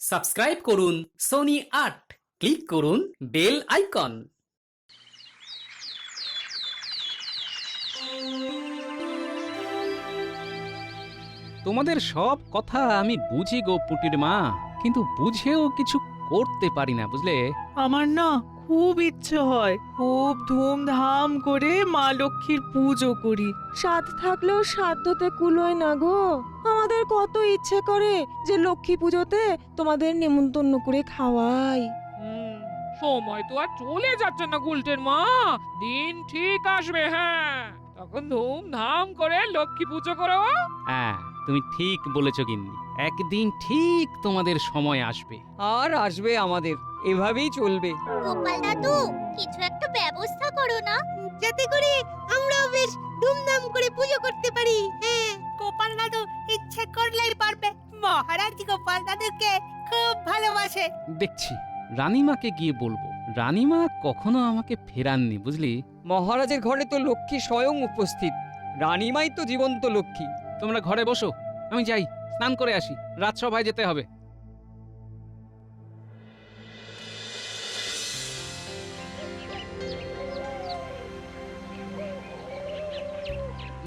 Subscribe করুন Sony ৮, click করুন bell icon. তোমাদের সব কথা আমি বুঝি গো পুটির মা, কিন্তু বুঝেও কিছু করতে পারি না, বুঝলে? আমার না খুব ইচ্ছে হয় খুব ধুমধাম করে মা লক্ষ্মীর পুজো করি। সাধ থাকলেও সাধ্যতে কুলোয় না গো। আমাদের কত ইচ্ছে করে যে লক্ষ্মী পুজোতে তোমাদের নেমন্তন্ন করে খাওয়াই। সময় তো আর চলে যাচ্ছে না গুলটের মা, দিন ঠিক আসবে। হ্যাঁ, তখন ধুমধাম করে লক্ষ্মী পুজো করো। হ্যাঁ, তুমি ঠিক বলেছ গিন্নি, একদিন ঠিক তোমাদের সময় আসবে। আর আসবে আমাদের, এভাবেই চলবে। গোপাল দাদু, কিছু একটা ব্যবস্থা করো না, যাতে করে আমরাও বেশ ধুমধাম করে পুজো করতে পারি। হ্যাঁ, গোপাল দাদু ইচ্ছে করলেই পারবে। মহারাজ গোপাল দাদুকে খুব ভালোবাসে। দেখছি, রানীমাকে গিয়ে বলবো। রানীমা কখনো আমাকে ফেরাননি, বুঝলি? মহারাজের ঘরে তো লক্ষ্মী স্বয়ং উপস্থিত, রানীমাই তো জীবন্ত লক্ষ্মী। তোমরা ঘরে বসো, আমি যাই স্নান করে আসি, রাজসভায় যেতে হবে।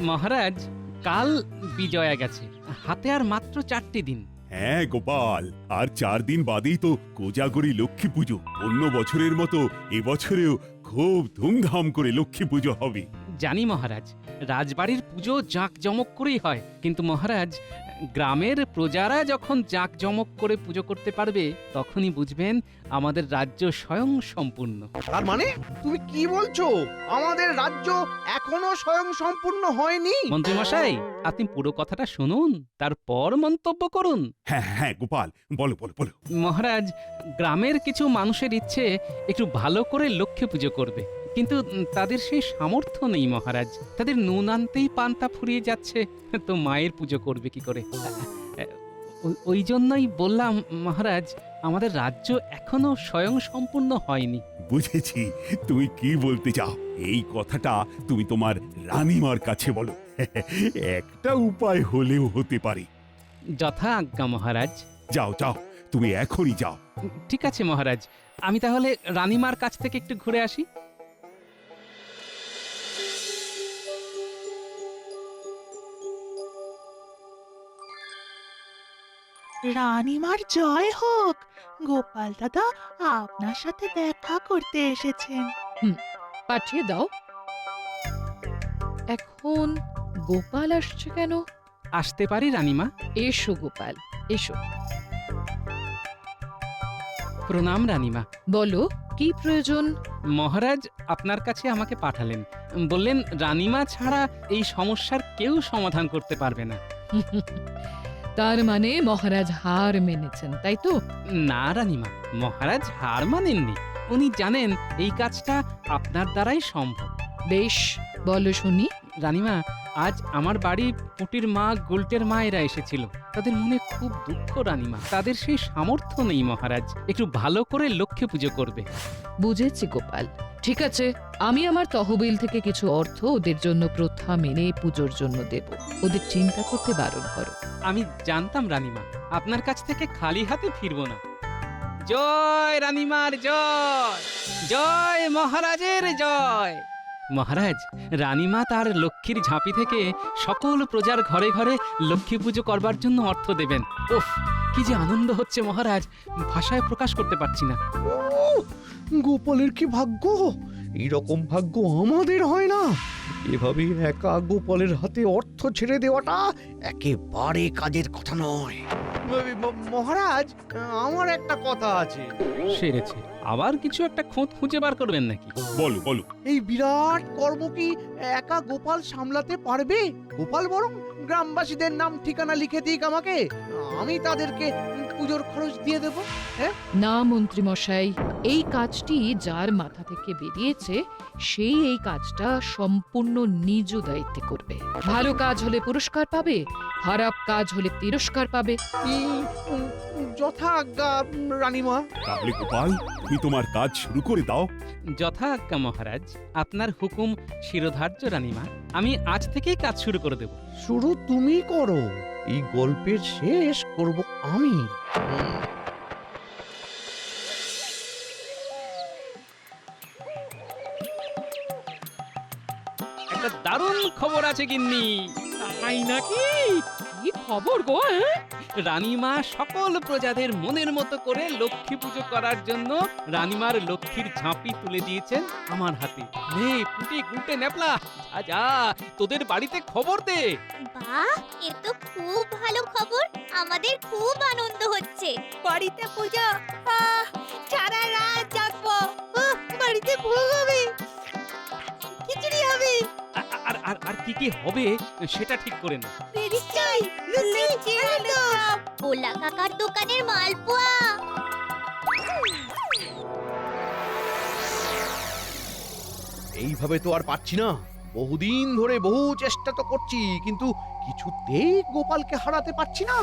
মহারাজ, কাল বিজয়া গেছে, হাতে আর মাত্র 4টি দিন। হ্যাঁ গোপাল, আর 4 দিন বাদেই তো কোজাগরী লক্ষ্মী পুজো। অন্য বছরের মতো এবছরেও খুব ধুমধাম করে লক্ষ্মী পুজো হবে। জানি মহারাজ, রাজবাড়ির পুজো জাঁকজমক করেই হয়, কিন্তু মহারাজ, গ্রামের প্রজারা যখন জাঁকজমক করে পুজো করতে পারবে, তখনই বুঝবেন আমাদের রাজ্য স্বয়ং সম্পূর্ণ। তার মানে তুমি কি বলছো? আমাদের রাজ্য এখনো স্বয়ং সম্পূর্ণ হয়নি? মন্ত্রীমশাই, আপনি পুরো কথাটা শুনুন, তারপর মন্তব্য করুন। হ্যাঁ হ্যাঁ গোপাল, বলো বলো বলো। মহারাজ, গ্রামের কিছু মানুষের ইচ্ছে একটু ভালো করে লক্ষ্মী পুজো করবে, কিন্তু তাদের সেই সামর্থ্য নেই মহারাজ। তাদের নুন আনতেই পান্তা ফুরিয়ে যাচ্ছে, তো মায়ের পুজো করবে কি করে? ওই জন্যই বললাম মহারাজ, আমাদের রাজ্য এখনো স্বয়ং সম্পূর্ণ হয়নি। বুঝেছি তুমি কি বলতে চাও। এই কথাটা তুমি তোমার রানীমার কাছে বলো। একটা উপায় হলেও হতে পারে। যথা আজ্ঞা মহারাজ। যাও যাও, তুমি এখনই যাও। ঠিক আছে মহারাজ, আমি তাহলে রানীমার কাছ থেকে একটু ঘুরে আসি। রানীমার জয় হোক। গোপাল দাদা আপনার সাথে দেখা করতে এসেছেন। পাঠিয়ে দাও। এখন গোপাল আসছে কেন? আসতে পারি রানীমা? এসো গোপাল, এসো। প্রণাম রানীমা। বলো, কি প্রয়োজন? মহারাজ আপনার কাছে আমাকে পাঠালেন, বললেন রানীমা ছাড়া এই সমস্যার কেউ সমাধান করতে পারবে না। তার মানে মহারাজ হার মেনেছেন, তাই তো? না রানীমা, মহারাজ হার মানেননি। উনি জানেন এই কাজটা আপনার দ্বারাই সম্ভব। বেশ, বলো শুনি। রানীমা, আজ আমার বাড়ি পুটির মা, গুলটের মা এরা এসেছিল। তাদের মনে খুব দুঃখ রানীমা, তাদের সেই সামর্থ্য নেই মহারাজ একটু ভালো করে লক্ষ্মী পুজো করবে। বুঝেছি গোপাল, ঠিক আছে, আমি আমার তহবিল থেকে কিছু অর্থ ওদের জন্য প্রথা মেনে পুজোর জন্য দেব। ওদের চিন্তা করতে বারণ করো। আমি জানতাম রানীমা, আপনার কাছ থেকে খালি হাতে ফিরবো না। জয় রানীমার জয়, জয় মহারাজের জয়। মহারাজ, রানীমা তার লক্ষ্মীর ঝাঁপি থেকে সকল প্রজার ঘরে ঘরে লক্ষ্মী পুজো করবার জন্য অর্থ দেবেন। উফ, কি যে আনন্দ হচ্ছে মহারাজ, ভাষায় প্রকাশ করতে পারছি না। গোপালের কি ভাগ্য! এইরকম ভাগ্য আমাদের হয় না। এভাবে একা গোপালের হাতে অর্থ ছেড়ে দেওয়াটা একেবারে কাজের কথা নয়। মহারাজ, আমার একটা কথা আছে। সেরেছে, আবার কিছু একটা খোঁজ খুঁজে বার করবেন নাকি? বলো বলো। এই বিরাট কর্ম কি একা গোপাল সামলাতে পারবে? গোপাল বরং গ্রামবাসীদের নাম ঠিকানা লিখে দিক আমাকে, আমি তাদেরকে পুজোর খরচ দিয়ে দেব। না মন্ত্রী মশাই, এই কাজটি যার মাথা থেকে বেরিয়েছে সেই এই কাজটা সম্পূর্ণ নিজ দায়িত্বে করবে। ভালো কাজ হলে পুরস্কার পাবে, খারাপ কাজ হলে তিরস্কার পাবে। যথা আজ্ঞা রানীমা। তাহলে গোপাল, তুমি তোমার কাজ শুরু করে দাও। যথা আজ্ঞা মহারাজ, আপনার হুকুম শিরোধার্য রানীমা। আমি আজ থেকেই কাজ শুরু করে দেব। শুরু তুমি করো, এই গল্পের শেষ করব আমি। একটা দারুণ খবর আছে গিন্নি। তাই নাকি? কি খবর গো? হ্যাঁ? রানীমা সকল প্রজাদের মনের মতো করে লক্ষ্মী পুজো করার জন্য রানীমার লক্ষ্মীর ঝাঁপি তুলে দিয়েছেন আমার হাতে। নে পুটে গুলটে ন্যাপলা, যা যা তোদের বাড়িতে খবর দে। বাহ, এ তো খুব ভালো খবর। আমাদের খুব আনন্দ হচ্ছে। বাড়িতে পূজা, সারা রাত জাগবো। বাড়িতে ভোগ হবে, খিচুড়ি হবে, আর আর আর কি কি হবে সেটা ঠিক করে নে। নিশ্চয়ই লুচি, আলুচপ, ভোলা কাকার দোকানের মালপোয়া। এইভাবে তো আর পাচ্ছি না। বহুদিন ধরে বহু চেষ্টা তো করছি, কিন্তু কিছুতেই গোপালকে হারাতে পারছি না।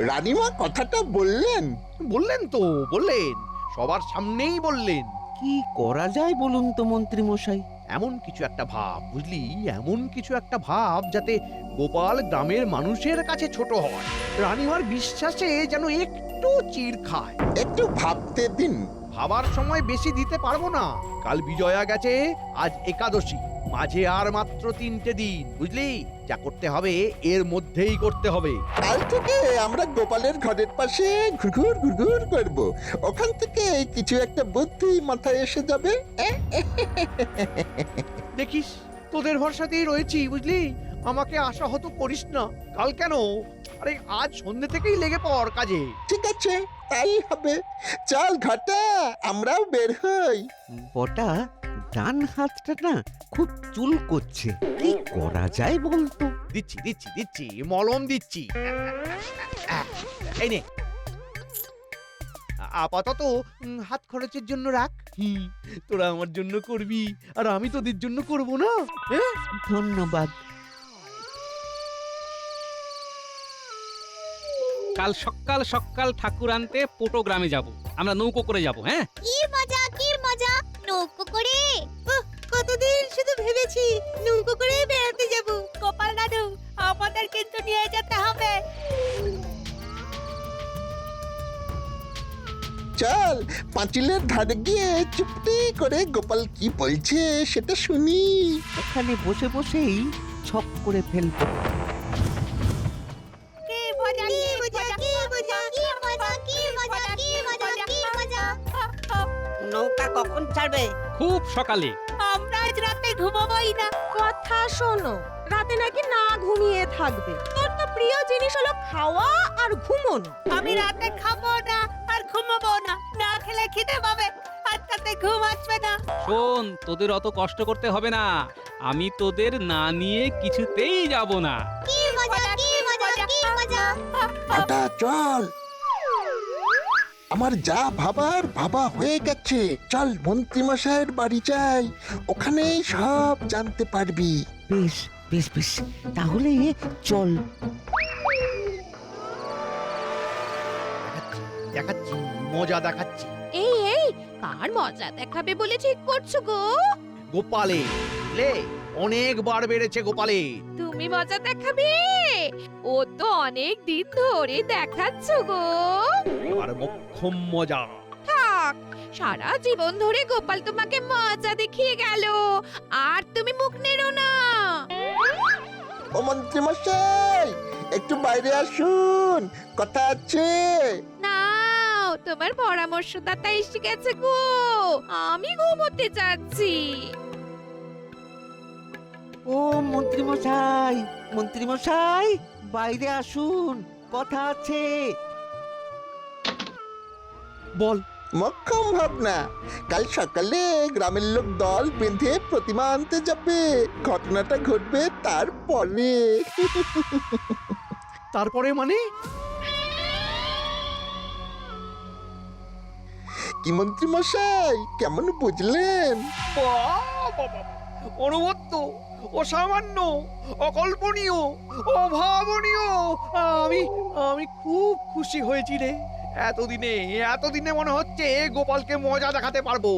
রানীমা কথাটা বললেন? বললেন তো, বললেন, সবার সামনেই বললেন। কি করা যায় বলুন তো মন্ত্রী মশাই? এমন কিছু একটা ভাব, বুঝলি, এমন কিছু একটা ভাব যাতে গোপাল গ্রামের মানুষের কাছে ছোট হয়, রানীমার বিশ্বাসে যেন একটু চিড় খায়। একটু ভাবতে দিন। ভাবার সময় বেশি দিতে পারবো না। কাল বিজয়া গেছে, আজ একাদশী, মাঝে আর মাত্র 3টে দিন, বুঝলি? যা করতে হবে এর মধ্যেই করতে হবে। কাল থেকে আমরা গোপালের ঘরের পাশে ঘুরঘুর ঘুরঘুর করব। ওখান থেকে কিছু একটা বুদ্ধি মাথায় এসে যাবে। দেখিস, তোদের ভরসাতেই রয়েছি, বুঝলি? আমাকে আশাহত করিস না। কাল কেন, আরে আজ সন্ধ্যে থেকেই লেগে পড় কাজে। ঠিক আছে, তাই হবে। চল ঘটা, আমরাও বের হই। বটা, ডান হাতটা না খুব চুল করছে, কি করা যায় বলতো? দিচ্ছি দিচ্ছি দিচ্ছি, মলম দিচ্ছি। এই নে, আপাতত হাত খরচের জন্য রাখ। তোরা আমার জন্য করবি, আর আমি তোদের জন্য করব না? হ্যাঁ, ধন্যবাদ। কাল সকাল সকাল ঠাকুর আনতে পোটো গ্রামে যাব। আমরা নৌকো করে যাব। হ্যাঁ, কি মজা, কি মজা! নৌকো করে কতদিন শুধু ভেবেছি নৌকো করে বেড়াতে যাব। গোপাল দাদু, আমাদের কিন্তু নিয়ে যেতে হবে। চল পাঁচিলের ধারে গিয়ে চুপটি করে গোপাল কি বলছে সেটা শুনি। ওখানে বসে বসেই ছক করে ফেলবো। কি মজা, কি মজা, কি মজা, কি মজা, কি মজা, কি মজা, কি মজা! নৌকা কখন ছাড়বে? খুব সকালে। আমরা আজ রাতে ঘুমাবোই না। কথা শোনো, রাতে নাকি না ঘুমিয়ে থাকবে। তোর তো প্রিয় জিনিস হলো খাওয়া আর ঘুমোনো। আমি রাতে খাবো না আর ঘুমাবো না। না খেলে খিদে পাবে, আর তাতে ঘুম আসবে না। শোন, তোদের অত কষ্ট করতে হবে না। আমি তোদের না নিয়ে কিছুতেই যাব না। কি মজা, কি মজা, কি মজা! আটা চল, আমার যা ভাবার ভাবা হয়ে গেছে। চল মন্ত্রী মশাইয়ের বাড়ি যাই, ওখানেই সব জানতে পারবি। বেশ বেশ বেশ, তাহলে চল। দেখাচ্ছি, মজা দেখাচ্ছি। এই কার মজা দেখাবে বলে ঠিক করছো গো? গোপালে, বুঝলে, অনেকবার বেড়েছে গোপালে। তুমি মজা দেখাবে? ও তো অনেক দিন ধরে দেখাচ্ছ গো। এবার মক্ষম মজা। থাক, সারা জীবন ধরে গোপাল তোমাকে মজা দেখিয়ে গেল, আর তুমি মুখ নেড়ো না। ও মন্ত্রী মশাই, একটু বাইরে আসুন, কথা আছে। নাও, তোমার পরামর্শদাতা এসে গেছে গো। আমি ঘুমোতে যাচ্ছি। ও মন্ত্রী মশাই, মন্ত্রী মশাই, বাইরে আসুন, কথা আছে। বল। মক্ষম ভাবনা, কাল সকালে গ্রামের লোক দল বেঁধে প্রতিমা আনতে যাবে। ঘটনাটা ঘটবে তারপরে। তারপরে মানে? কি মন্ত্রী মশাই, কেমন বুঝলেন? অনবদ্য, অসামান্য, অকল্পনীয়, অভাবনীয়। আমি খুব খুশি হয়েছি রে। এতদিনে মনে হচ্ছে গোপালকে মজা দেখাতে পারবো।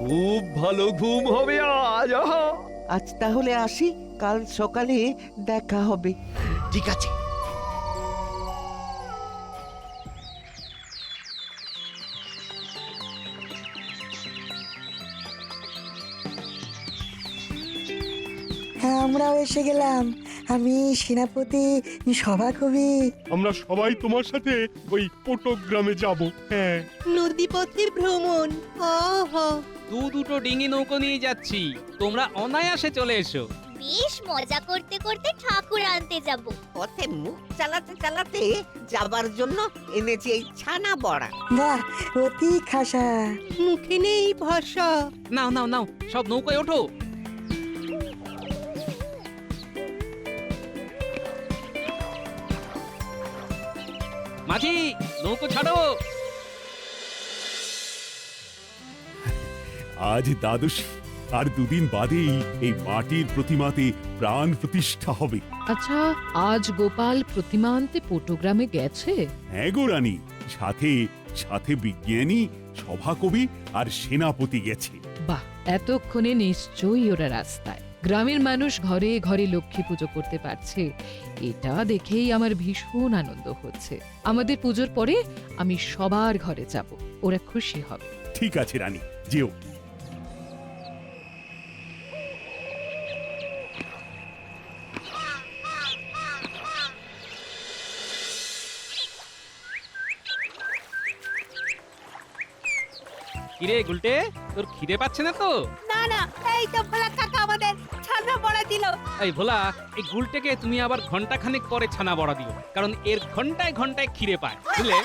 খুব ভালো ঘুম হবে আজ। আজ তাহলে আসি, কাল সকালে দেখা হবে। ঠিক আছে। আমরাও এসে গেলাম। আমি সেনাপতি সভাকবি। আমরা সবাই তোমার সাথে ওই পটক গ্রামে যাব। হ্যাঁ, নদীপথে ভ্রমণ। দুটো ডিঙি নৌকো নিয়ে যাচ্ছি, তোমরা অনায়াসে চলে এসো। বেশ মজা করতে করতে ঠাকুর আনতে যাব। পথে মুখ চালাতে চালাতে যাবার জন্য এনেছি এই ছানা বড়া। বাহ, অতি খাসা। মুখে নেই ভাষা। নাও নাও নাও, সব নৌকায় ওঠো। মাঝি, নৌকো ছাড়ো। আজ দ্বাদশী, আর দুদিন বাদেই এই মাটির প্রতিমাতে প্রাণ প্রতিষ্ঠা হবে। আচ্ছা, আজ গোপাল প্রতিমা আনতে পটুগ্রামে গেছে? হ্যাঁ গো রানী, সাথে সাথে বিজ্ঞানী, সভাকবি আর সেনাপতি গেছে। বাহ, এতক্ষণে নিশ্চয়ই ওরা রাস্তায়। গ্রামের মানুষ ঘরে ঘরে লক্ষ্মী পুজো করতে পারছে, এটা দেখেই আমার ভীষণ আনন্দ হচ্ছে। আমাদের পুজোর পরে আমি সবার ঘরে যাব, ওরা খুশি হবে। ঠিক আছে রানী, যেও। কিরে গুলটে, তোর খিদে পাচ্ছে না তো? না না, এই তো ভোলা কাকা আমাদের ছানা বড়া দিল। এই ভোলা, এই গুলটেকে তুমি আবার ঘন্টা খানেক পরে ছানা বড়া দিও, কারণ এর ঘন্টায় ঘন্টায় খিদে পায়, বুঝলে?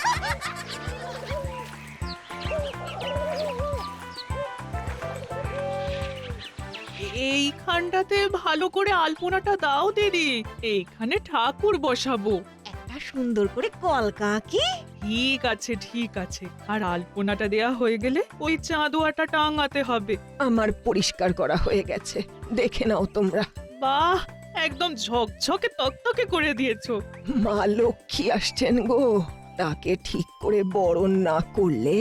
এইখানটাতে ভালো করে আলপনাটা দাও দিদি, এইখানে ঠাকুর বসাবো। একটা সুন্দর করে কলকা কি? ঠিক আছে ঠিক আছে, আর আলপনাটা দেয়া হয়ে গেলে ওই চাঁদোয়াটা টাঙাতে হবে। আমার পরিষ্কার করা হয়ে গেছে, দেখে নাও তোমরা। বাহ, একদম ঝকঝকে তকতকে করে দিয়েছো। মা লক্ষ্মী আসছেন গো, তাকে ঠিক করে বরণ না করলে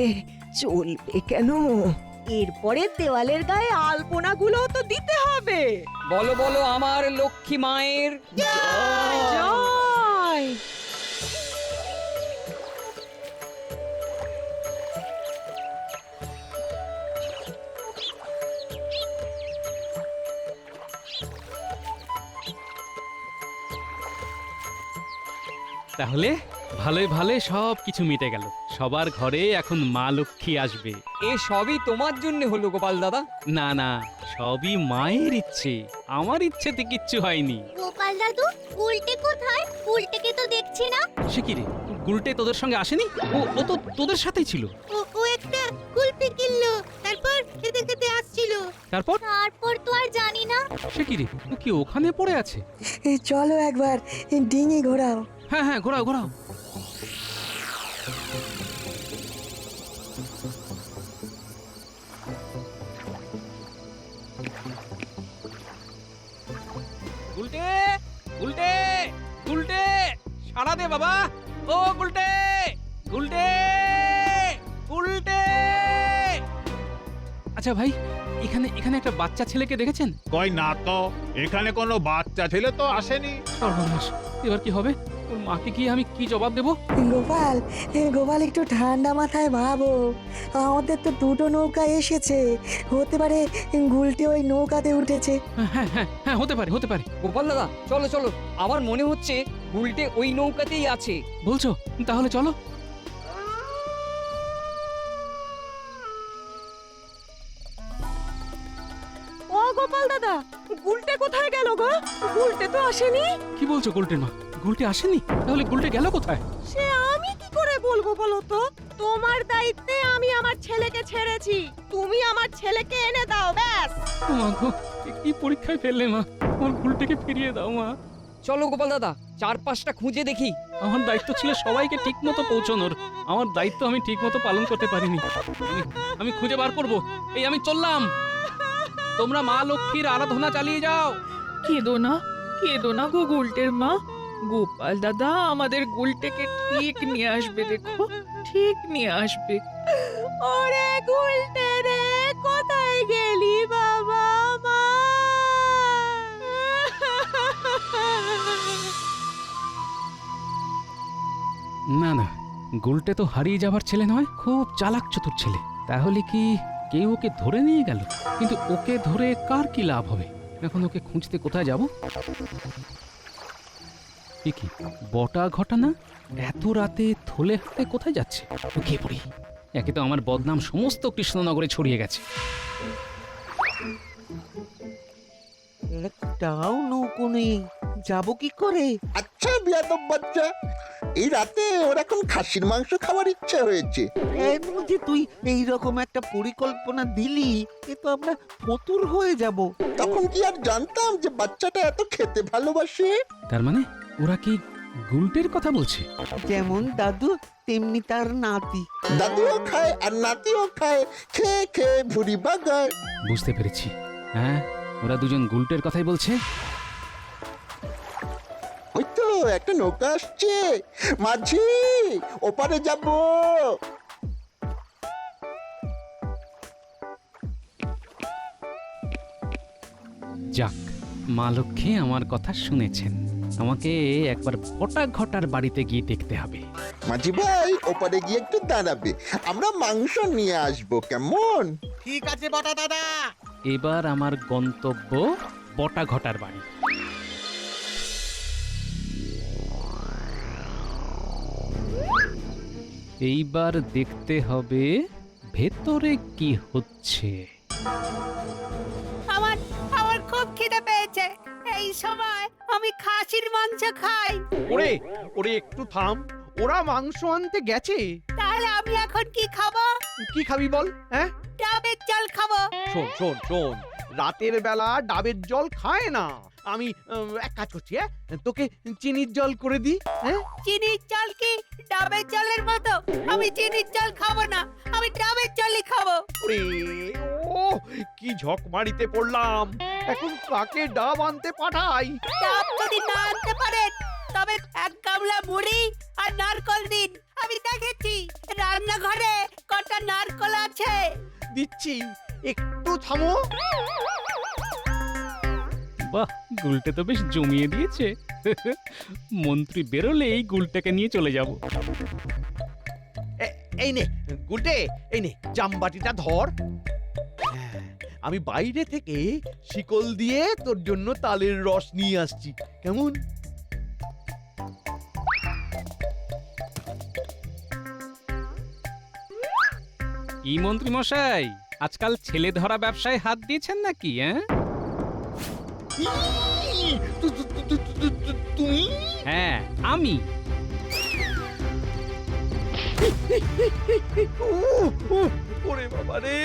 চলবে কেন? এরপরে দেওয়ালের গায়ে আলপনাগুলো তো দিতে হবে। বলো বলো আমার লক্ষ্মী মায়ের জয়। তাহলে ভালোই ভালোই সব কিছু মিটে গেল, সবার ঘরে এখন মা লক্ষ্মী আসবে। এ সবই তোমার জন্য হলো গোপাল দাদা। না না, সবই মায়ের ইচ্ছে, আমার ইচ্ছেতে কিচ্ছু হয়নি। গোপাল দাদু, উল্টে কোথায়? উল্টেকে তো দেখছি না। সে কি রে, গুলটে তোদের সঙ্গে আসেনি? ও তো তোদের সাথেই ছিল। ও একটা কুলপি কিনলো, তারপর খেতে খেতে আসছিল। তারপর তো আর জানি না। সে কি রে, ও কি ওখানে পড়ে আছে? চলো একবার ডিঙি ঘোরাও। হ্যাঁ হ্যাঁ, ঘোরাও ঘোরাও। গুলটে, গুলটে, গুলটে, সাড়া দে বাবা। ও গুলটে, গুলটে, গুলটে। আচ্ছা ভাই, এখানে এখানে একটা বাচ্চা ছেলেকে দেখেছেন? কই না তো, এখানে কোনো বাচ্চা ছেলে তো আসেনি। সর্বনাশ, এবার কি হবে? ওর মাকে গিয়ে আমি কি জবাব দেবো? গোপাল, গোপাল একটু ঠান্ডা মাথায় ভাবো। আমাদের তো দুটো নৌকা এসেছে, হতে পারে গুলটে ওই নৌকাতে উঠেছে। হ্যাঁ হ্যাঁ হ্যাঁ, হতে পারে হতে পারে। গোপাল দাদা চলো চলো, আমার মনে হচ্ছে উল্টে ওই নৌকাতেই আছে। বলছো? তাহলে চলো। ও গোপাল দাদা, গুলটে কোথায় গেল গো? গুলটে তো আসেনি। কি বলছো গুলটের মা? গুলটে আসেনি? তাহলে গুলটে গেল কোথায়? সে আমি কি করে বলবো বলো তো? তোমার দায়িত্বে আমি আমার ছেলেকে ছেড়েছি, তুমি আমার ছেলেকে এনে দাও ব্যাস। ও মা গো, কি পরীক্ষায় ফেললে মা? আমার গুলটেকে ফিরিয়ে দাও মা। চলো গোপাল দাদা, চারপাশটা খুঁজে দেখি। আমার দায়িত্ব ছিল সবাইকে ঠিকমতো পৌঁছানোর, আমার দায়িত্ব আমি ঠিকমতো পালন করতে পারিনি। আমি খুঁজে বার করব। এই আমি চললাম, তোমরা মা লক্ষ্মীর আরাধনা চালিয়ে যাও। কেঁদো না গো গুলটের মা। গোপাল দাদা আমাদের গুলটেকে ঠিক নিয়ে আসবে, দেখো ঠিক নিয়ে আসবে। ওরে গুলটে রে, কোথায় গেলি বাবা? মা না না, গুলটে তো হারিয়ে যাবার ছেলে নয়, খুব চালাক চতুর ছেলে। তাহলে কি কেউ ওকে ধরে নিয়ে গেল? কিন্তু ওকে ধরে কার কি লাভ হবে? এখন ওকে খুঁজতে কোথায় যাব? এ কি বটা ঘটনা? এত রাতে থলে হাতে কোথায় যাচ্ছে? লুকিয়ে পড়ি। একে তো আমার বদনাম সমস্ত কৃষ্ণনগরে ছড়িয়ে গেছে। একটাও নৌকো নেই, যাবো কি করে? আচ্ছা বিয়াদব বাচ্চা, এই রাতে ওর এখন খাসির মাংস খাওয়ার ইচ্ছা হয়েছে। কেন যে তুই এইরকম একটা পরিকল্পনা দিলি, এ তো আমরা ফতুর হয়ে যাব। তখন কি আর জানতাম যে বাচ্চাটা এত খেতে ভালোবাসে? তার মানে ওরা কি গুলটের কথা বলছে? যেমন দাদু তেমনি তার নাতি। দাদুও খায় আর নাতিও খায়, খেয়ে খেয়ে ভুড়ি বাগায়। বুঝতে পেরেছি। হ্যাঁ, ওরা দুজন গুলটের কথাই বলছে। ওই তো একটা নৌকা আসছে, মাঝি ওপারে যাব। যাক, মা লক্ষ্মী আমার কথা শুনেছেন। আমাকে একবার বটা ঘটার বাড়িতে গিয়ে দেখতে হবে। মাঝি ভাই ওপারে গিয়ে একটু দাঁড়াবে, আমরা মাংস নিয়ে আসবো, কেমন? ঠিক আছে বটা দাদা। এবার আমার গন্তব্য বটা ঘটার বাড়ি। এইবার দেখতে হবে ভেতরে কি হচ্ছে। আমার আমার খুব খিদে পেয়েছে। এই সময় আমি খাসির মাংস খাই। ওরে ওরে একটু থাম, ওরা মাংস আনতে গেছে। তাহলে আমি এখন কি খাবো? কি খাবি বল? হ্যাঁ, ডাবের জল খাবো। শোন শোন শোন, রাতের বেলা ডাবের জল খায় না। আমি এক কাজ করছি, হ্যাঁ, তোকে চিনির জল করে দিই। হ্যাঁ, চিনির জল কি ডাবের জলের মতো? আমি চিনির জল খাবো না, আমি ডাবের জলই খাবো। ওরে ও কি ঝক মারিতে পড়লাম, এখন কাকে ডাব আনতে পাঠাই? ডাব যদি না আনতে পারেন তবে এক গামলা মুড়ি আর নারকল দিন। আমি দেখেছি রান্নাঘরে কটা নারকল আছে। দিচ্ছি, একটু থামো। বাহ, গুলটে তো বেশ জমিয়ে দিয়েছে। মন্ত্রী বেরোলেই গুলটাকে নিয়ে চলে যাব। এই নে গুলটে, এই নে জামবাটিটা ধর। হ্যাঁ, আমি বাইরে থেকে শিকল দিয়ে তোর জন্য তালের রস নিয়ে আসছি, কেমন? কি মন্ত্রী মশাই, আজকাল ছেলে ধরা ব্যবসায় হাত দিয়েছেন নাকি? হ্যাঁ, তুমি? হ্যাঁ আমি। ওরে বাবা রে,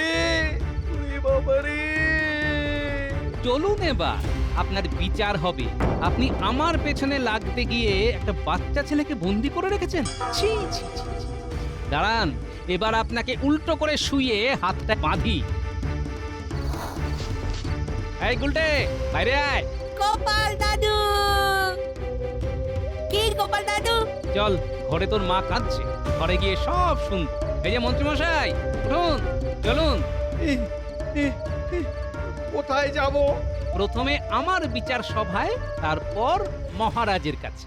ওরে বাবা রে। চলুন এবার আপনার বিচার হবে। আপনি আমার পেছনে লাগতে গিয়ে একটা বাচ্চা ছেলেকে বন্দি করে রেখেছেন। ছি ছি ছি ছি। দাঁড়ান, এবার আপনাকে উল্টো করে শুইয়ে হাতটা বাঁধি। এই গুলটে, বাইরে আয়। গোপাল দাদু! কি গোপাল দাদু? চল, ঘরে তোর মা কাঁদছে, ঘরে গিয়ে সব শুন। এই যে মন্ত্রী মশাই, উঠুন, চলুন। কোথায় যাব? প্রথমে আমার বিচার সভায়, তারপর মহারাজের কাছে।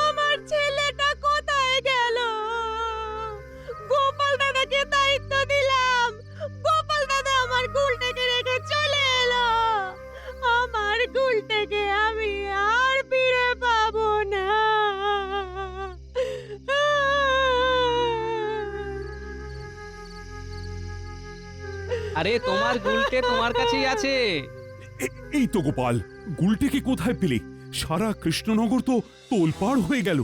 আমার ছেলেটা কোথায় গেল? গোপাল দাদাকে দায়িত্ব দিলাম, গোপাল দাদা আমার গুলটাকে রেখে চলে এলো। আমার গুলটাকে আমি আর ফিরে পাবো না। আরে তোমার গুলটে তোমার কাছেই আছে। এই তো গোপাল, গুলটেকে কোথায় পেলে? সারা কৃষ্ণনগর তো তোলপাড় হয়ে গেল।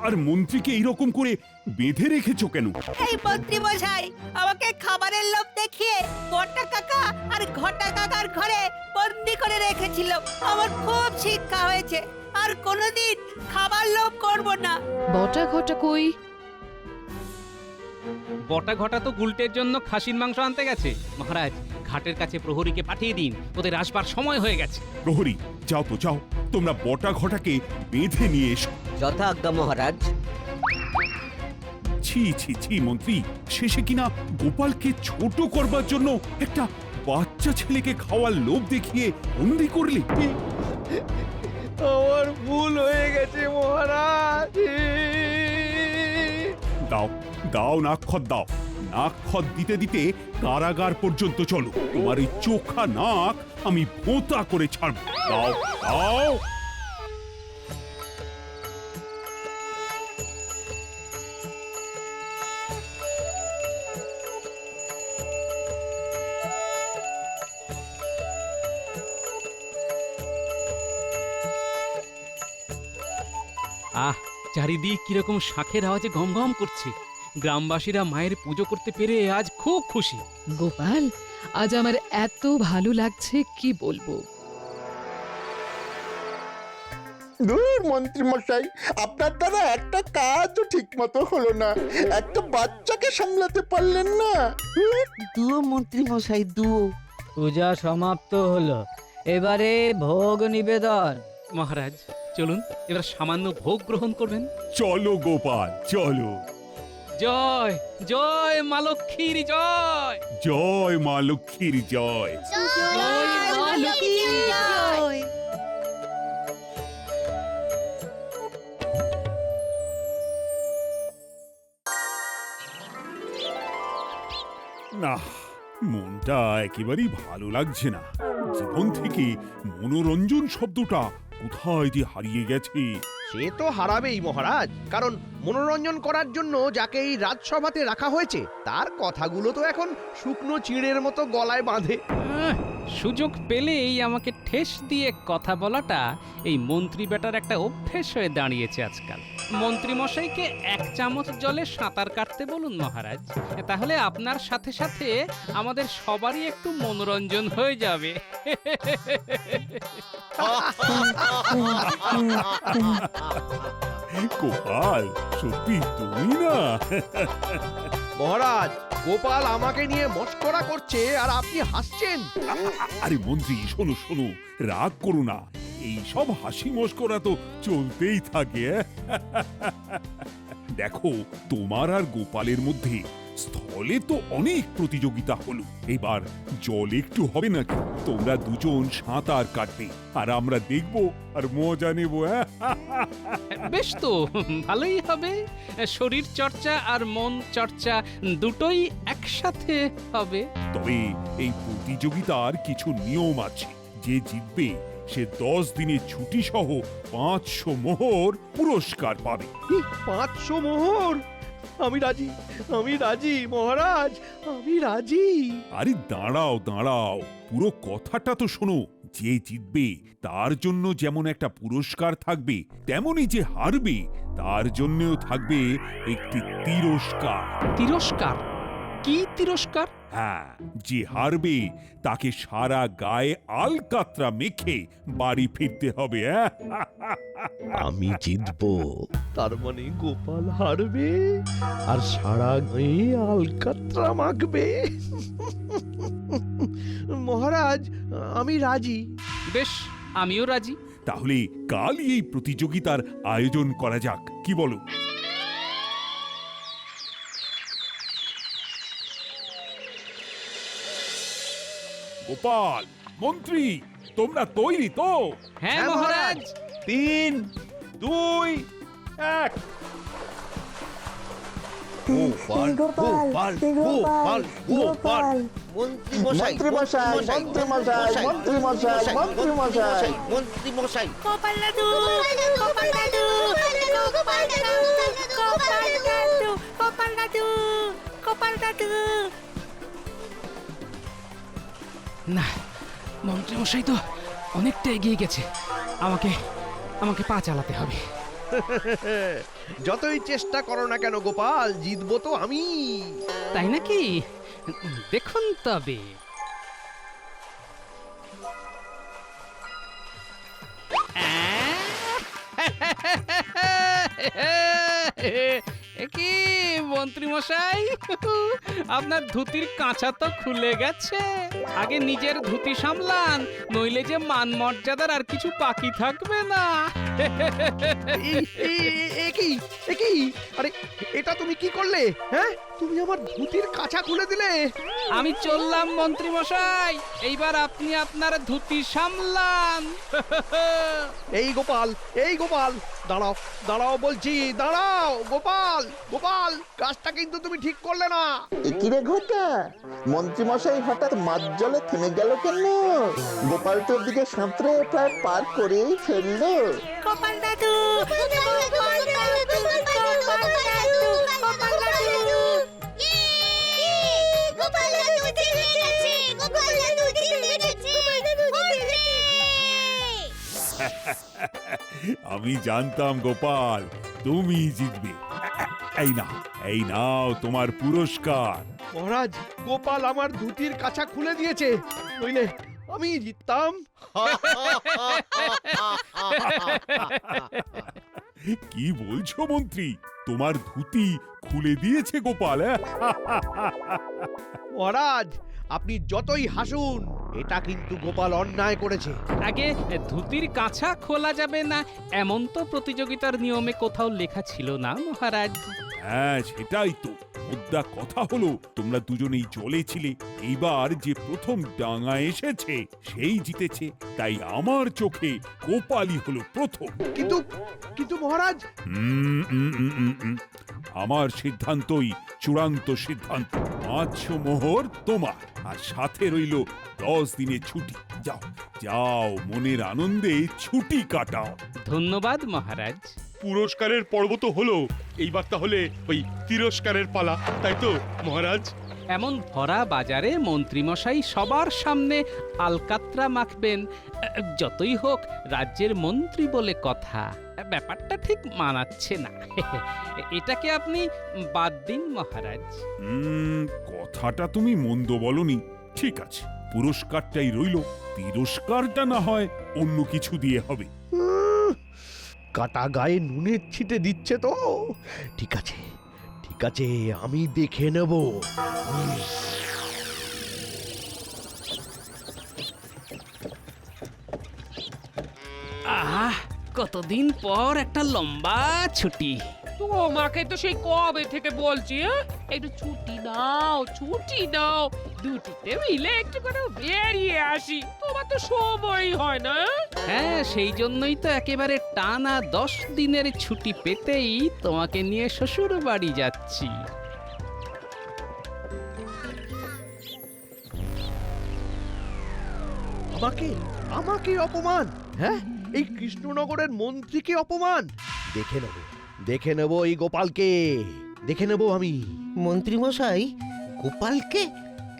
আর মন্ত্রীকে এইরকম করে বেঁধে রেখেছো কেন? এই মন্ত্রী মশাই আমাকে খাবারের লোভ দেখিয়ে বটা কাকা আর ঘটা কাকার ঘরে বন্দি করে রেখেছিল। আমার খুব শিক্ষা হয়েছে, আর কোনোদিন খাবার লোভ করব না। বটা ঘটা কই? বটা ঘটা তো গুলটের জন্য খাসির মাংস আনতে গেছে। মহারাজ, ঘাটের কাছে প্রহরীকে পাঠিয়ে দিন, ওদের আসবার সময় হয়ে গেছে। প্রহরী, যাও তো যাও, তোমরা বটা ঘটাকে বেঁধে নিয়ে এসো। যথা আজ্ঞা মহারাজ। ছি ছি ছি মন্ত্রী, শেষে কিনা গোপালকে ছোট করবার জন্য একটা বাচ্চা ছেলেকে খাওয়ার লোভ দেখিয়ে বন্দি করলে। আমার ভুল হয়ে গেছে মহারাজ। দাও দাও নাক্ষর দাও, নাক খত দিতে দিতে কারাগার পর্যন্ত চলো। তোমার এই চোখা নাক আমি ভোঁতা করে ছাড়ব। দাও দাও। আহ, চারিদিক কিরকম শাঁখের আওয়াজে গম গম করছে। গ্রামবাসীরা মায়ের পুজো করতে পেরে আজ খুব খুশি। গোপাল, আজ আমার এত ভালো লাগছে কি বলবো। দূর মন্ত্রী মশাই, আপনার দ্বারা একটা কাজও ঠিক মতো হলো না। একটা বাচ্চাকে সামলাতে পারলেন না। দুও মন্ত্রী মশাই দুও। পূজা সমাপ্ত হলো, এবারে ভোগ নিবেদন। মহারাজ চলুন, এবার সামান্য ভোগ গ্রহণ করবেন। চলো গোপাল চলো। জয় জয় মা লক্ষ্মীর জয়। জয় মা লক্ষ্মীর জয়। না, মনটা একেবারেই ভালো লাগছে না। জীবন থেকে মনোরঞ্জন শব্দটা কোথায় যে হারিয়ে গেছে। সে তো হারাবেই মহারাজ, কারণ মনোরঞ্জন করার জন্য যাকে এই রাজসভাতে রাখা হয়েছে তার কথাগুলো তো এখন শুকনো চিড়ের মতো গলায় বাঁধে। সুযোগ পেলেই আমাকে ঠেস দিয়ে কথা বলাটা এই মন্ত্রী বেটার একটা অভ্যেস হয়ে দাঁড়িয়েছে আজকাল। মন্ত্রী মশাইকে 1 চামচ জলে সাঁতার কাটতে বলুন মহারাজ, তাহলে আপনার সাথে সাথে আমাদের সবারই একটু মনোরঞ্জন হয়ে যাবে। গোপাল, সত্যি তুমি না? মহারাজ, গোপাল আমাকে নিয়ে মস্করা করছে আর আপনি হাসছেন। আরে মন্ত্রী, শোনো শোনো, রাগ করো না। এই সব হাসি মস্করা তো চলতেই থাকে। দেখো, তোমার আর গোপালের মধ্যে স্থলে তো অনেক প্রতিযোগিতা হলো, এবার জল একটু হবে নাকি? তোমরা দুজন সাঁতার কাটবে আর আমরা দেখবো আর মজা নেব। বেশ তো, ভালোই হবে। শরীর চর্চা আর মন চর্চা দুটোই একসাথে হবে। তবে এই প্রতিযোগিতার কিছু নিয়ম আছে। যে জিতবে সে 10 দিনের ছুটি সহ 500 মোহর পুরস্কার পাবে। 500 মোহর? আমি রাজি, আমি রাজি মহারাজ, আমি রাজি। আরে দাঁড়াও দাঁড়াও, পুরো কথাটা তো শোনো। যে জিতবে তার জন্য যেমন একটা পুরস্কার থাকবে, তেমনি যে হারবে তার জন্যও থাকবে একটি তিরস্কার। তিরস্কার? কি তিরস্কার? হ্যাঁ, যে হারবে তাকে সারা গায়ে আলকাতরা মেখে বাড়ি ফিরতে হবে। আমি জিতবো, তার মানে গোপাল হারবে আর সারা গায়ে আলকাতরা মাখবে। মহারাজ, আমি রাজি। বেশ, আমিও রাজি। তাহলে কালই এই প্রতিযোগিতার আয়োজন করা যাক, কি বলো? গোপাল, মন্ত্রী, তোমরা তৈরি তো? হ্যাঁ মহারাজ। 3, 2, 1। গোপাল গোপাল গোপাল গোপাল। মন্ত্রী মশাই, মন্ত্রী মশাই, মন্ত্রী মশাই, মন্ত্রী মশাই, মন্ত্রী মশাই। গোপাল দাদু, গোপাল দাদু, গোপাল দাদু, গোপাল দাদু, গোপাল দাদু, গোপাল দাদু। না, মন্ত্রী মশাই তো অনেকটা এগিয়ে গেছে। আমাকে পা চালাতে হবে। যতই চেষ্টা করো না কেন গোপাল, জিতবো তো আমি। তাই নাকি? দেখুন তবে। কি মন্ত্রী মশাই, আপনার ধুতির কাঁচা তো খুলে গেছে। আগে নিজের ধুতি সামলান, নইলে যে মান মর্যাদার আর কিছু বাকি থাকবে না। আরে এটা তুমি কি করলে? হ্যাঁ, তুমি আমার ধুতির কাঁচা খুলে দিলে। আমি চললাম মন্ত্রী মশাই, এইবার আপনি আপনার ধুতি সামলান। এই গোপাল, এই গোপাল, দাঁড়াও, দাঁড়াও বলছি, দাঁড়াও গোপাল, গোপাল, কাজটা কিন্তু তুমি ঠিক করলে না। কিরে ঘটা, মন্ত্রী মশাই হঠাৎ মাঝ জলে থেমে গেল কেন? গোপাল তোর দিকে সাঁতরে প্রায় পার করেই ফেললো। গোপাল দাদু, গোপাল দাদু, গোপাল দাদু, গোপাল দাদু, গোপাল দাদু জিতে গেছে, গোপাল দাদু জিতে গেছে, আমি জানতাম গোপাল তুমি জিতবে। এই নাও তোমার পুরস্কার। মহারাজ, গোপাল আমার ধুতির কাছা খুলে দিয়েছে, নইলে আমি জিততাম। কি বলছো মন্ত্রী, তোমার ধুতি খুলে দিয়েছে গোপাল? মহারাজ, আপনি যতই হাসুন, এটা কিন্তু গোপাল অন্যায় করেছে। আগে ধুতির কাছা খোলা যাবে না এমন তো প্রতিযোগিতার নিয়মে কোথাও লেখা ছিল না মহারাজ। হ্যাঁ সেটাই তো মুদ্রা কথা হলো, তোমরা দুজনেই জলে ছিলে, এইবার যে প্রথম ডাঙা এসেছে সেই জিতেছে, তাই আমার চোখে গোপালই হলো প্রথম। কিন্তু কিন্তু মহারাজ, আমার সিদ্ধান্তই চূড়ান্ত সিদ্ধান্ত। 500 মোহর তোমার, আর সাথে রইল 10 দিনের ছুটি। যাও যাও, মনের আনন্দে ছুটি কাটাও। ধন্যবাদ মহারাজ। পুরস্কারের পর্ব তো হলো, এইবার তাহলে ওই তিরস্কারের পালা, তাই তো মহারাজ? এমন ভরা বাজারে মন্ত্রীমশাই সবার সামনে আলকাত্রা মাখবেন, যতই হোক রাজ্যের মন্ত্রী বলে কথা, ব্যাপারটা ঠিক মানাচ্ছে না। এটাকে আপনি বাদ দিন মহারাজ। কথাটা তুমি মন্দ বলনি, ঠিক আছে, পুরস্কারটাই রইল, তিরস্কারটা না হয় অন্য কিছু দিয়ে হবে। কাটা গায়ে নুনের ছিটে দিচ্ছে তো। ঠিক আছে, ঠিক আছে, আমি দেখে নেব। আহ, কতদিন পর একটা লম্বা ছুটি। তোমাকে তো সেই কবে থেকে বলছি, একটু ছুটি নাও, ছুটি নাও, দুটিতে মিলে একটু করে বেরিয়ে আসি। তোমার তো সময়ই হয় না। হ্যাঁ, সেই জন্যই তো একেবারে টানা 10 দিনের ছুটি পেতেই তোমাকে নিয়ে শ্বশুর বাড়ি যাচ্ছি। আমাকে আমাকে অপমান? হ্যাঁ, এই কৃষ্ণনগরের মন্ত্রীকে অপমান? দেখে নেব, দেখে নেব এই গোপালকে, দেখে নেব আমি। মন্ত্রী মশাই, গোপালকে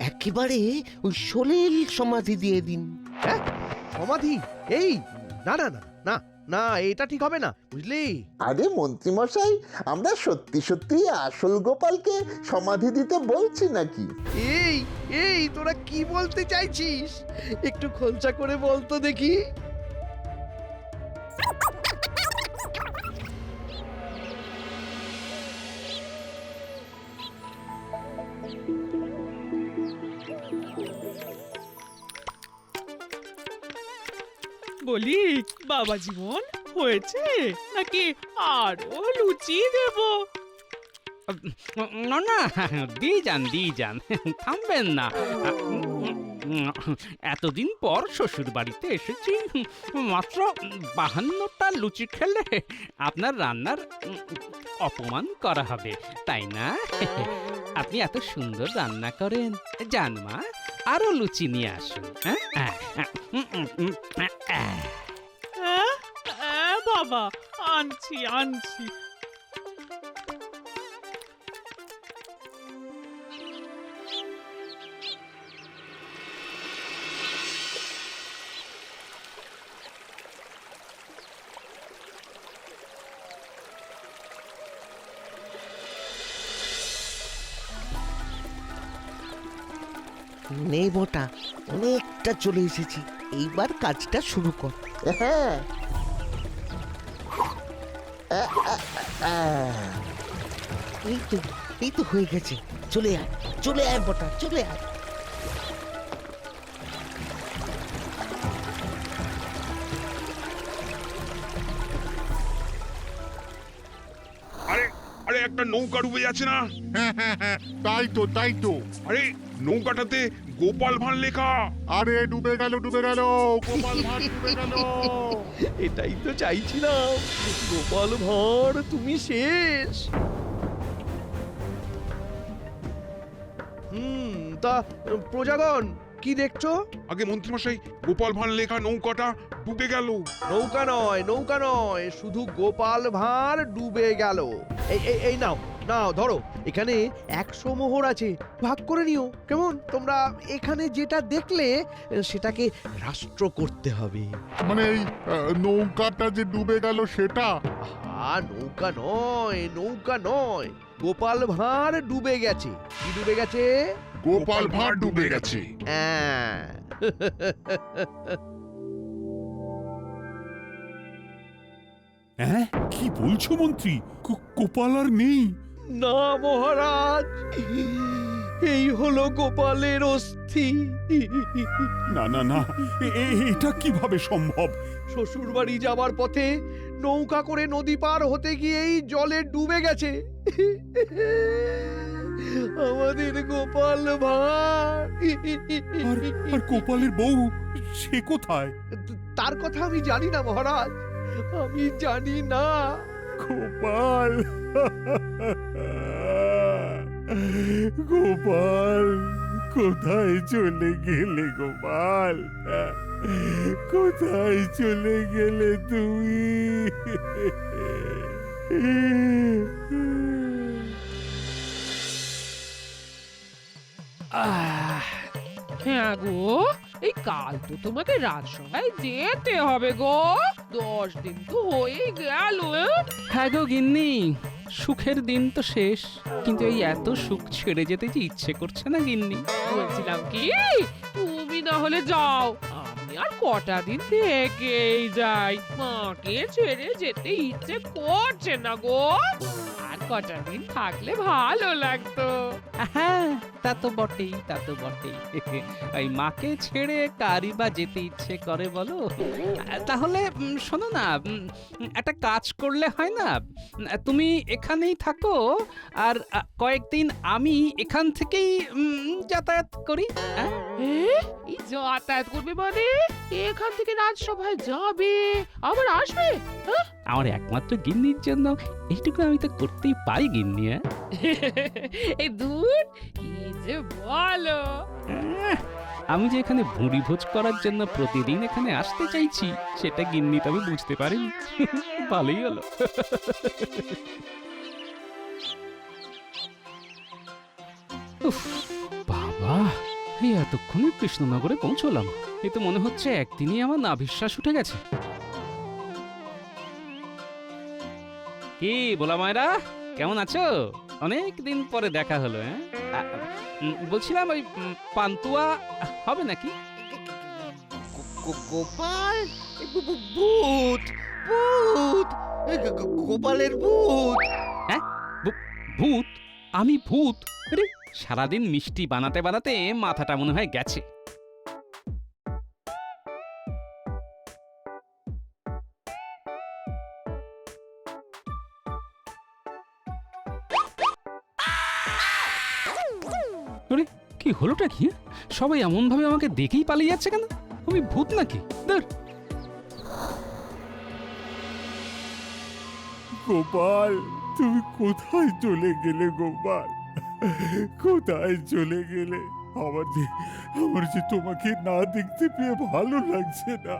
একেবারে ওই সলিল সমাধি দিয়ে দিন। হ্যাঁ, সমাধি? এই না না না না না, এটা ঠিক হবে না, বুঝলি? আরে মন্ত্রী মশাই, আমরা সত্যি সত্যি আসল গোপালকে সমাধি দিতে বলছি নাকি? এই এই তোরা কি বলতে চাইছিস? একটু খোলসা করে বলতো দেখি। বলি বাবা জীবন, হয়েছে নাকি আরো লুচি দেব? না না, দিয়ে যান, থামবেন না। এতদিন পর শ্বশুর বাড়িতে এসেছি, মাত্র 52টা লুচি খেলে আপনার রান্নার অপমান করা হবে, তাই না? আপনি এত সুন্দর রান্না করেন, জান মা, আরো লুচি নিয়ে আসুন। বাবা, আনছি আনছি। নেই মোটা, অনেকটা চলে এসেছি, এইবার কাজটা শুরু কর। হ্যাঁ, এই তো হয়ে গেছে, চলে আয়, চলে আয় মোটা, চলে আয়। আরে আরে, একটা নৌকা ডুবে যাচ্ছে না? তাই তো, তাই তো। আরে নৌকাটাতে গোপাল ভাঁড় লেখা। আরে ডুবে গেল গোপাল ভাঁড় ডুবে গেল। এটাই তো চাইছিলাম, গোপাল ভাঁড় তুমি শেষ। তা প্রজাগণ কি দেখছো? আগে মন্ত্রীমশাই, গোপাল ভাঁড় লেখা নৌকাটা ডুবে গেল। নৌকা নয়, শুধু গোপাল ভাঁড় ডুবে গেল। এই নাও নাও ধরো, এখানে 100 মোহর আছে, ভাগ করে নিও কেমন? তোমরা এখানে যেটা দেখলে সেটাকে রাষ্ট্র করতে হবে। মানে এই নৌকাটা যে ডুবে গেল সেটা? নৌকা নয়, গোপাল ভাঁড় ডুবে গেছে। কি ডুবে গেছে? গোপাল ভাঁড় ডুবে গেছে। হ্যাঁ। হ্যাঁ, কি বলছো মন্ত্রী? গোপাল আর নেই? না মহারাজ, এই হলো গোপালের অস্থি। না না না, এটা কিভাবে সম্ভব? শ্বশুর বাড়ি যাবার পথে নৌকা করে নদী পার হতে গিয়েই জলে ডুবে গেছে আমাদের গোপাল ভাঁড়। আর গোপালের বউ সে কোথায়? তার কথা আমি জানি না মহারাজ, আমি জানি না। গোপাল, গোপাল কোথায় চলে গেলে? গোপাল কোথায় চলে গেলে তুমি? হ্যাঁ গো, এই কাল তো তোমাকে রাজসভায় যেতে হবে গো। 10 দিন তো হয়ে গেল। হ্যাঁ গো গিন্নি, সুখের দিন তো শেষ, কিন্তু এই এত সুখ ছেড়ে যেতে যে ইচ্ছে করছে না গিন্নি। বলছিলাম কি, তুমি না হলে যাও, আমি আর কটা দিন থেকেই যাই। মাকে ছেড়ে যেতে ইচ্ছে করছে না গো। আর কটা দিন থাকলে ভালো লাগতো। হ্যাঁ, তা তো বটেই। এই মাকে ছেড়ে কারি বা যেতে ইচ্ছে করে বলো? তাহলে শোনো না, একটা কাজ করলে হয় না? তুমি এখানেই থাকো, আর কয়েকদিন আমি এখান থেকেই যাতায়াত করি। এই যাতায়াত করবে মানে? এখান থেকে রাজসভায় যাবে আবার আসবে? আমার একমাত্র গিন্নির জন্য এইটুকু আমি তো করতেই পারি গিন্নি। এই দূর কি যে বলো। আমি যে এখানে ভুঁড়ি ভোজ করার জন্য প্রতিদিন এখানে আসতে চাইছি, সেটা গিন্নি তবে বুঝতে পারিনি। ভালোই হলো। বাবা, এই এতক্ষণে কৃষ্ণনগরে পৌঁছলাম। এ তো মনে হচ্ছে একদিনই আমার নাভিশ্বাস উঠে গেছে। কি বলা মায়েরা, কেমন আছো? অনেক দিন পরে দেখা হলো। বলছিলাম ওই পান্তুয়া হবে নাকি? গোপাল, ভূত ভূত, গোপালের ভূত। হ্যাঁ, ভূত? আমি ভূত? আরে সারাদিন মিষ্টি বানাতে বানাতে মাথাটা মনে হয় গেছে। আরে কি হলোটা কি? সবাই এমন ভাবে আমাকে দেখেই পালিয়ে যাচ্ছে কেন? আমি ভূত নাকি? গোপাল, তুমি কোথায় চলে গেলে? গোপাল কোথায় চলে গেলে? আমার যে তোমাকে না দেখতে পেয়ে ভালো লাগছে না।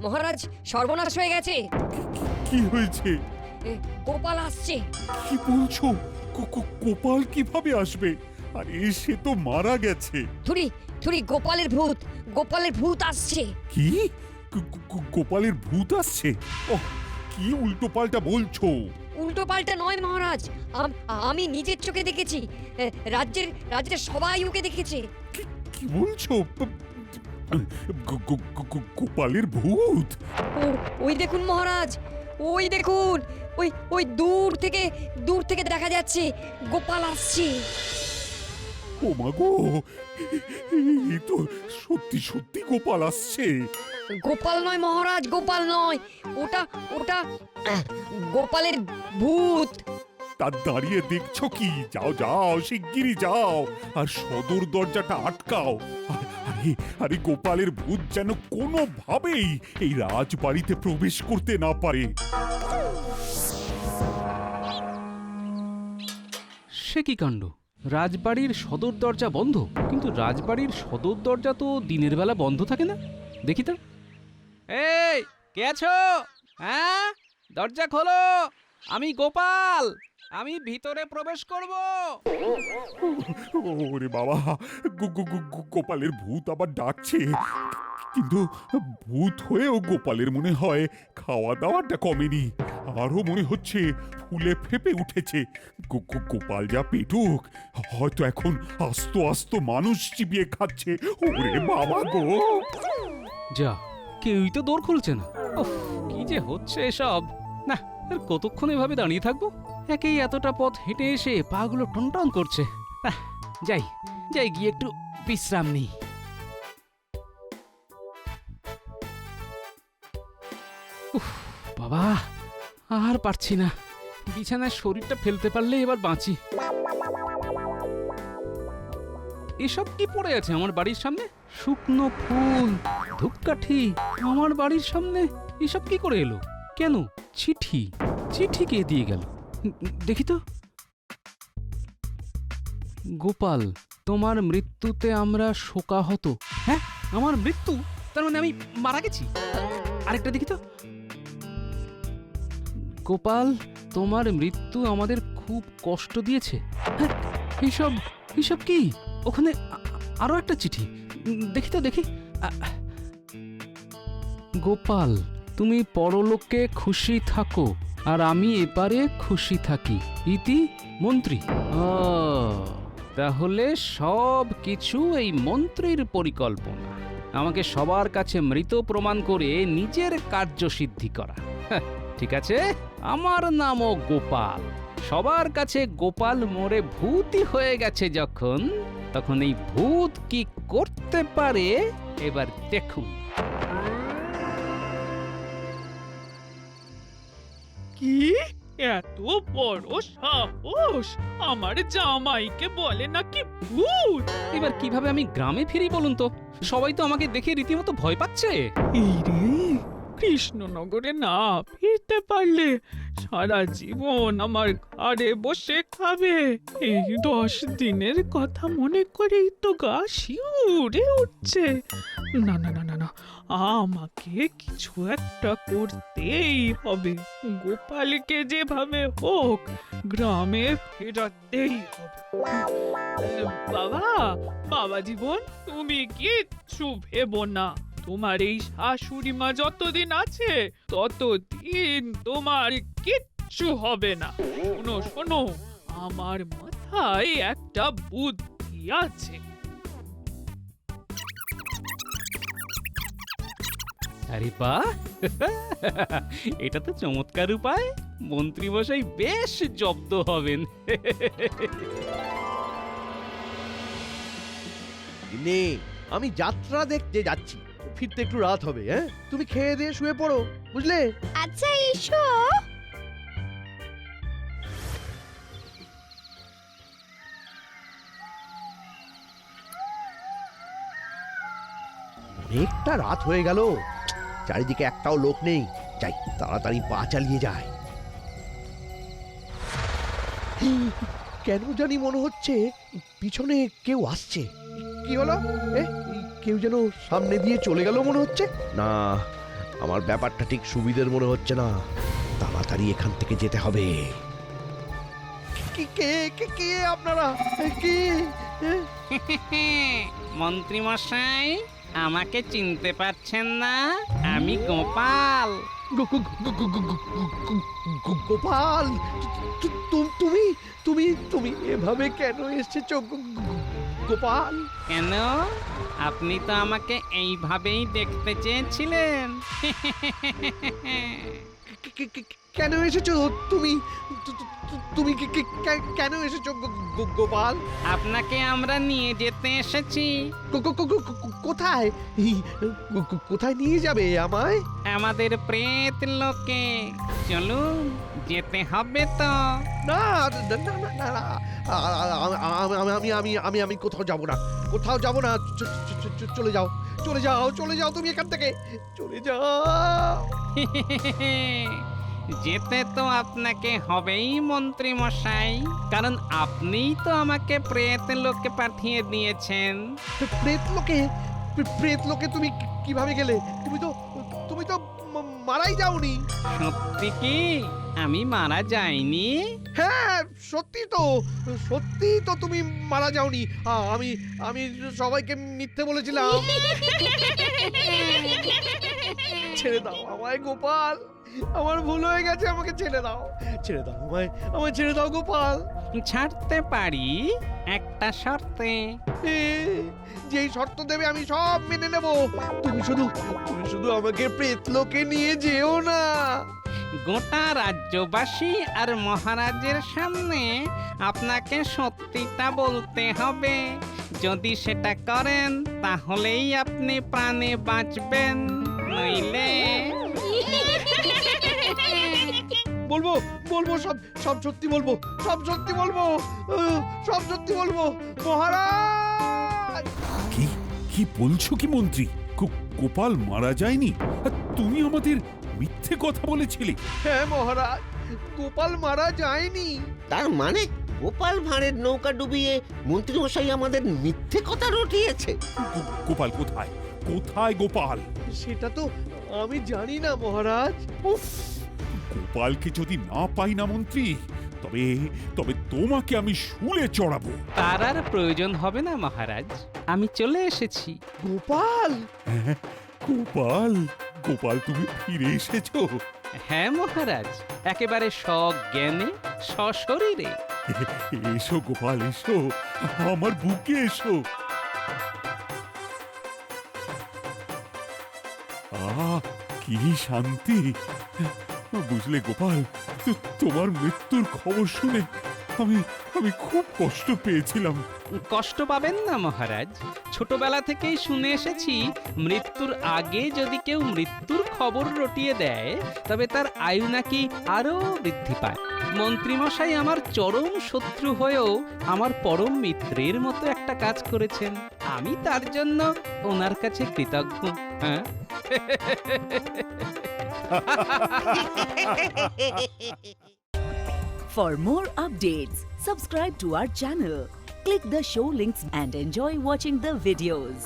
মহারাজ সর্বনাশ হয়ে গেছে। কি হয়েছে? গোপাল আসছে। কি বলছো? গোপাল কিভাবে আসবে? আরে সে তো মারা গেছে। থুরি গোপালের ভূত আসছে। কি? গোপালের ভূত আসছে? ওহ, কি উল্টো পাল্টা বলছো? উল্টো পাল্টা নয় মহারাজ, আমি নিজের চোখে দেখেছি। রাজ্যের সবাই ওকে দেখেছে। কি বলছো? গোপালের ভূত? ওই দেখুন মহারাজ, ওই দেখুন, ওই দূর থেকে দেখা যাচ্ছে গোপাল আসছে। ও মা গো, এই তো সত্যি গোপাল আসছে। গোপাল নয় মহারাজ, গোপাল নয়, ওটা গোপালের ভূত। তার দাঁড়িয়ে দেখছো কি? যাও যাও, শিগগিরই যাও আর সদর দরজাটা আটকাও। আরে আরে গোপালের ভূত যেন কোনোভাবেই এই রাজবাড়িতে প্রবেশ করতে না পারে। সে কি কাণ্ড! রাজবাড়ির সদর দরজা বন্ধ, কিন্তু রাজবাড়ির সদর দরজা তো দিনের বেলা বন্ধ থাকে না। দেখি তো। এই, কে আছো? হ্যাঁ, দরজা খোলো। আমি গোপাল, আমি ভিতরে প্রবেশ করব। ওরে বাবা, গোপালের ভূত আবার ডাকছে। কিন্তু ভূত হয়েও গোপালের মনে হয় খাওয়া দাওয়াটা কমেনি, আরো মনে হচ্ছে ফুলে ফেপে উঠেছে। গোপাল যা পেটুক, হয়তো এখন আস্ত আস্ত মানুষ চিবিয়ে খাচ্ছে। ওরে বাবা গো! যা, কেউই তো দৌড় খুলছে না। উফ, কি যে হচ্ছে এসব! না, আর কতক্ষণ এভাবে দাঁড়িয়ে থাকবো? একেই এতটা পথ হেঁটে এসে পাগুলো টনটন করছে। যাই যাই, গিয়ে একটু বিশ্রাম নিই। উফ বাবা, আর পারছি না। বিছানায় শরীরটা ফেলতে পারলে এবার বাঁচি। এসব কি পড়ে আছে আমার বাড়ির সামনে? শুকনো ফুল, ধূপকাঠি। আমার বাড়ির সামনে এসব কি করে এলো? কেন? চিঠি, চিঠি কে দিয়ে গেল? দেখি তো। গোপাল, তোমার মৃত্যুতে আমরা শোকাহত। হ্যাঁ, আমার মৃত্যু? তার মানে আমি মারা গেছি? আরেকটা দেখি তো। গোপাল, তোমার মৃত্যু আমাদের খুব কষ্ট দিয়েছে। হ্যাঁ, এইসব এইসব কি? ওখানে আরো একটা চিঠি। দেখি তো, দেখি। গোপাল, তুমি পরলোকে খুশি থাকো আর আমি এপারে খুশি থাকি। ইতি মন্ত্রী। তাহলে সব কিছু এই মন্ত্রীর পরিকল্পনা, আমাকে সবার কাছে মৃত প্রমাণ করে নিজের কার্যসিদ্ধি করা। ঠিক আছে, আমার নামও গোপাল। সবার কাছে গোপাল মরে ভূতই হয়ে গেছে যখন, তখন এই ভূত কি করতে পারে এবার দেখুন। কি এত বড় সাহস! আমার জামাইকে বলে নাকি ভূত! এবার কিভাবে আমি গ্রামে ফিরি বলুন তো? সবাই তো আমাকে দেখে রীতিমতো ভয় পাচ্ছে। এই রে, কৃষ্ণনগরে না ফিরতে পারলে সারা জীবন আমার ঘরে বসে খাবে। এই 10 দিনের কথা মনে করেই তো গা শিউরে উঠছে। না না না না না, আমাকে কিছু একটা করতেই হবে। গোপালকে যেভাবে হোক গ্রামে ফেরাতেই হবে। বাবা, বাবা জীবন, তুমি কিচ্ছু ভেবো না। তোমার এই শাশুড়ি মা যতদিন আছে ততদিন তোমার কিচ্ছু হবে না। শোনো শোনো, আমার মাথায় একটা বুদ্ধি আছে। আরে বাহ, এটা তো চমৎকার উপায়। মন্ত্রী মশাই বেশ জব্দ হবেন। নে, আমি যাত্রা দেখতে যাচ্ছি, ফিরতে একটু রাত হবে। হ্যাঁ, তুমি খেয়ে দিয়ে শুয়ে পড়ো, বুঝলে? আচ্ছা, এসো। অনেকটা রাত হয়ে গেল, চারিদিকে একটাও লোক নেই। যাই, তাড়াতাড়ি পা চালিয়ে যায়। কেন জানি মনে হচ্ছে পিছনে কেউ আসছে। কি হলো? কেউ যেন সামনে দিয়ে চলে গেল মনে হচ্ছে। না, আমার ব্যাপারটা ঠিক সুবিধের মনে হচ্ছে না। তাড়াতাড়ি এখান থেকে যেতে হবে। কে কে কে আপনারা? কি মন্ত্রী মশাই, আমাকে চিনতে পারছেন না? আমি গোপাল। গোপাল, তুমি তুমি তুমি এভাবে কেন এসেছো গোপাল? কেন? আপনি তো আমাকে এইভাবেই দেখতে চেয়েছিলেন। কেন এসেছো তুমি? তুমি কেন এসেছো গোপাল? আপনাকে আমরা নিয়ে যেতে এসেছি। কোথায়? কোথায় নিয়ে যাবে আমায়? আমাদের প্রেত লোকে। চলুন, যেতে হবে তো। না না না না না, আমি কোথাও যাব না, কোথাও যাব না। চলে যাও, চলে যাও, চলে যাও তুমি এখান থেকে, চলে যাও। যেতে তো আপনাকে হবেই মন্ত্রী মশাই, কারণ আপনিই তো আমাকে প্রেত লোকে পাঠিয়ে দিয়েছেন। প্রেত লোকে? প্রেত লোকে তুমি কিভাবে গেলে? তুমি তো মারাই যাওনি। সত্যি কি আমি মারা যাইনি? হ্যাঁ সত্যি তো তুমি মারা যাওনি। আমি সবাইকে মিথ্যে বলেছিলাম। ছেড়ে দাও আমায় গোপাল, আমার ভুল হয়ে গেছে, আমাকে ছেড়ে দাও, ছেড়ে দাও আমায় ছেড়ে দাও গোপাল। ছাড়তে পারি একটা শর্তে। যেই শর্ত দেবে আমি সব মেনে নেব। তুমি শুধু আমাকে প্রেতলোকে নিয়ে যেও না। গোটা রাজ্যবাসী আর মহারাজের সামনে আপনাকে সত্যিটা বলতে হবে। যদি সেটা করেন তাহলেই আপনি প্রাণে বাঁচবেন, নইলে বলবো সব সত্যি বলবো, সব সত্যি বলবো, সব সত্যি বলবো মহারাজ। কি বলছো কি মন্ত্রী? গোপাল মারা যায়নি? আর তুমি আমাদের মিথ্যে কথা বলেছিলে। হ্যাঁ মহারাজ, গোপাল মারা যায়নি। তার মানে গোপাল ভাঁড়ের নৌকা ডুবিয়ে মন্ত্রীমশাই আমাদের মিথ্যে কথা রটিয়েছে। গোপাল কোথায়? কোথায় গোপাল? সেটা তো আমি জানি না মহারাজ। উফ, গোপালকে যদি না পাই না মন্ত্রী, তবে তোমাকে আমি শুলে চড়াবো। তার আর প্রয়োজন হবে না মহারাজ, আমি চলে এসেছি। গোপাল? হ্যাঁ, গোপাল তুমি ফিরে এসেছো? হ্যাঁ মহারাজ, একেবারে সজ্ঞানে সশরীরে। এসো গোপাল, এসো আমার বুকে এসো। কি শান্তি! বুঝলে গোপাল, তোমার মৃত্যুর খবর শুনে আমি খুব কষ্ট পেয়েছিলাম। কষ্ট পাবেন না মহারাজ, ছোটবেলা থেকেই শুনে এসেছি মৃত্যুর আগে যদি কেউ মৃত্যুর খবর রটিয়ে দেয় তবে তার আয়ু নাকি আরো বৃদ্ধি পায়। মন্ত্রীমশাই আমার চরম শত্রু হয়েও আমার পরম মিত্রের মতো একটা কাজ করেছেন, আমি তার জন্য ওনার কাছে কৃতজ্ঞ। হ্যাঁ For more updates, subscribe to our channel, click the show links and enjoy watching the videos.